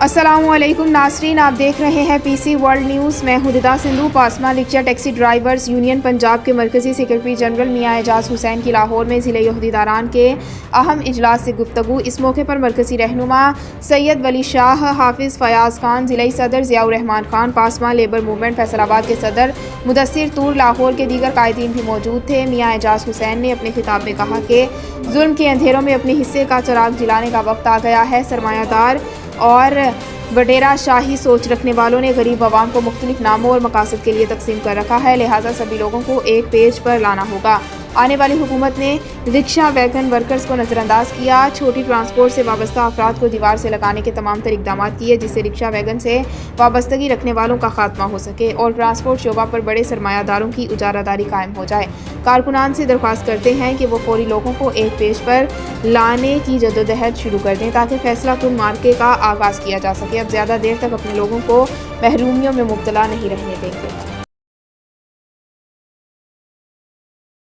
السلام علیکم ناظرین، آپ دیکھ رہے ہیں پی سی ورلڈ نیوز۔ میں ہوں ہدا سندھو۔ پاسما lecture taxi drivers union Punjab کے مرکزی سیکرٹری جنرل میاں اعجاز حسین کی لاہور میں ضلعی عہدیداران کے اہم اجلاس سے گفتگو۔ اس موقع پر مرکزی رہنما سید ولی شاہ، حافظ فیاض خان، ضلعی صدر ضیاء الرحمان خان، پاسما لیبر موومنٹ فیصل آباد کے صدر مدثر طور، لاہور کے دیگر قائدین بھی موجود تھے۔ میاں اعجاز حسین نے اپنے خطاب میں کہا کہ ظلم کے اندھیروں میں اپنے حصے کا چراغ جلانے کا وقت آ گیا ہے۔ سرمایہ دار اور وڈیرا شاہی سوچ رکھنے والوں نے غریب عوام کو مختلف ناموں اور مقاصد کے لیے تقسیم کر رکھا ہے، لہٰذا سبھی لوگوں کو ایک پیج پر لانا ہوگا۔ آنے والی حکومت نے رکشا ویگن ورکرز کو نظر انداز کیا، چھوٹی ٹرانسپورٹ سے وابستہ افراد کو دیوار سے لگانے کے تمام تر اقدامات کیے جس سے رکشا ویگن سے وابستگی رکھنے والوں کا خاتمہ ہو سکے اور ٹرانسپورٹ شعبہ پر بڑے سرمایہ داروں کی اجارہ داری قائم ہو جائے۔ کارکنان سے درخواست کرتے ہیں کہ وہ فوری لوگوں کو ایک پیج پر لانے کی جدوجہد شروع کر دیں تاکہ فیصلہ کن مارکے کا آغاز کیا جا سکے۔ اب زیادہ دیر تک اپنے لوگوں کو محرومیوں میں مبتلا نہیں رہنے دیں گے۔